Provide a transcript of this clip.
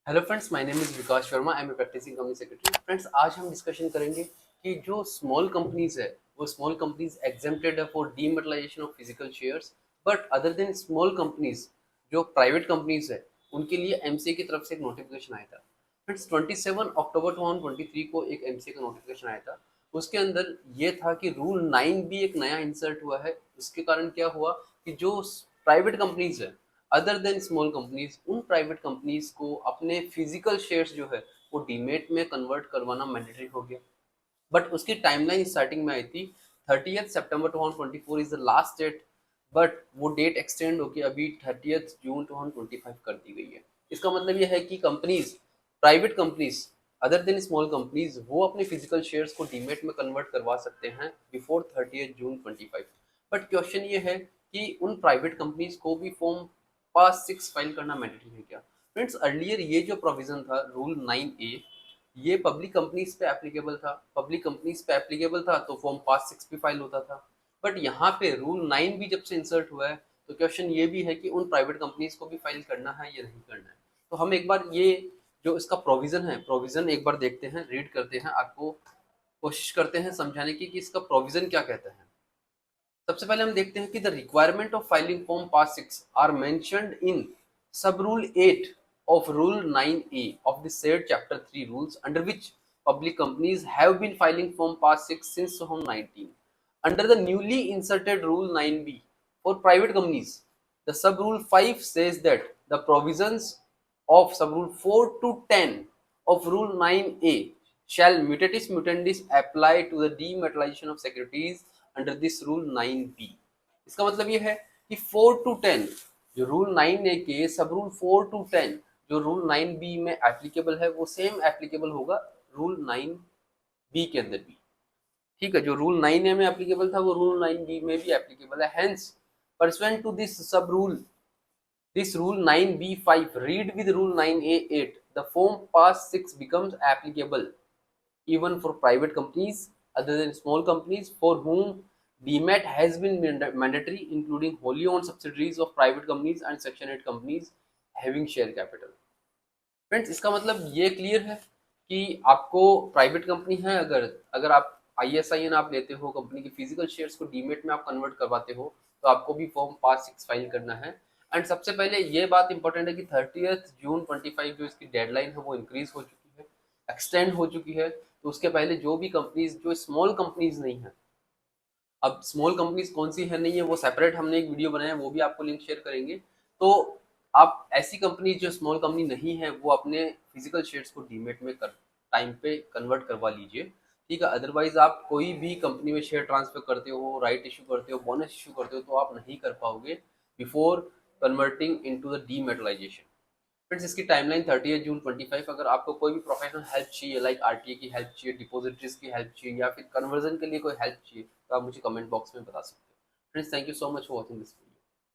Hello friends, my name is Vikas Sharma. I am a practising company secretary. Friends, आज हम discussion करेंगे कि जो स्मॉल कंपनीज है वो स्मॉल कंपनीज एग्जेम्प्टेड है for dematerialization of physical shares, but other than small companies जो private companies है उनके लिए एमसीए की तरफ से एक नोटिफिकेशन आया था। फ्रेंड्स, 27 अक्टूबर 2023 को एक एमसीए का नोटिफिकेशन आया था। उसके अंदर ये था कि रूल 9 भी एक नया इंसर्ट हुआ है। उसके कारण क्या हुआ कि जो प्राइवेट कंपनीज है अदर देन स्मॉल कंपनीज, उन प्राइवेट कंपनीज को अपने फिजिकल शेयर्स जो है वो डीमेट में कन्वर्ट करवाना मैंडेटरी हो गया। बट उसकी टाइमलाइन स्टार्टिंग में आई थी 30 September 2024 is the last date, but वो डेट एक्सटेंड होकर अभी 30 जून 2025 कर दी गई है। इसका मतलब ये है कि companies, private companies other than small companies, वो अपने फिजिकल शेयर्स को डीमेट में कन्वर्ट करवा सकते हैं बिफोर 30 जून 2025। बट क्वेश्चन ये है कि उन प्राइवेट कंपनीज को भी फॉर्म पास 6 फाइल करना मैंडेटरी है क्या? फ्रेंड्स, अर्लियर ये जो प्रोविजन था रूल 9A, ये पब्लिक कंपनीज पे एप्लीकेबल था। पब्लिक कंपनीज पे एप्लीकेबल था तो फॉर्म पास 6 भी फाइल होता था। बट यहाँ पे रूल 9 भी जब से इंसर्ट हुआ है तो क्वेश्चन ये भी है कि उन प्राइवेट कंपनीज को भी फाइल करना है या नहीं करना है। तो हम एक बार ये जो इसका प्रोविजन है, प्रोविजन एक बार देखते हैं, रीड करते हैं, आपको कोशिश करते हैं समझाने की कि इसका प्रोविजन क्या कहता है। सबसे पहले हम देखते हैं कि the requirement of filing form PAS 6 are mentioned in sub rule 8 of rule 9A of the said chapter 3 rules, under which public companies have been filing form pass 6 since 2019. Under the newly inserted rule 9B for private companies, the sub rule 5 says that the provisions of sub rule 4 to 10 of rule 9A shall mutatis mutandis apply to the dematerialization of securities under this rule 9B. इसका मतलब ये है कि 4 to 10 जो rule 9A के सब rule 4 to 10 जो rule 9B में एप्लीकेबल है वो सेम एप्लीकेबल होगा रूल 9B के अंदर भी। ठीक है, जो रूल 9A में एप्लीकेबल था वो रूल 9B में भी एप्लीकेबल है। हेंस परसुएंट टू दिस सब rule, this rule 9B5 read with rule 9A8, the form pass 6 becomes applicable even for private companies other than small companies for whom DMAT has been mandatory, including wholly owned subsidiaries of private companies and Section 8 companies having share capital. Friends, इसका मतलब ये clear है कि आपको private company है, अगर अगर आप ISIN आप लेते हो, कंपनी के फिजिकल शेयर्स को डीमेट में आप कन्वर्ट करवाते हो तो आपको भी फॉर्म पास 6 फाइल करना है। एंड सबसे पहले ये बात इंपॉर्टेंट है कि 30 जून 2025 जो इसकी डेडलाइन है वो इंक्रीज हो चुकी है, एक्सटेंड हो चुकी है। तो उसके पहले जो भी कंपनीज जो स्मॉल कंपनीज नहीं है, अब स्मॉल कंपनीज कौन सी है नहीं है वो सेपरेट हमने एक वीडियो बनाया है, वो भी आपको लिंक शेयर करेंगे। तो आप ऐसी कंपनी जो स्मॉल कंपनी नहीं है वो अपने फिजिकल शेयर्स को डीमेट में कर टाइम पे कन्वर्ट करवा लीजिए। ठीक है, अदरवाइज आप कोई भी कंपनी में शेयर ट्रांसफर करते हो, राइट इशू करते हो, बोनस इशू करते हो तो आप नहीं कर पाओगे before converting into the dematerialization. Friends, इसकी टाइमलाइन 30 जून 2025। अगर आपको कोई भी प्रोफेशनल हेल्प चाहिए, लाइक आरटीए की हेल्प चाहिए, डिपॉजिटरीज की हेल्प चाहिए या फिर कन्वर्जन के लिए कोई हेल्प चाहिए, तो आप मुझे कमेंट बॉक्स में बता सकते हो। Friends, thank you so much for watching this video.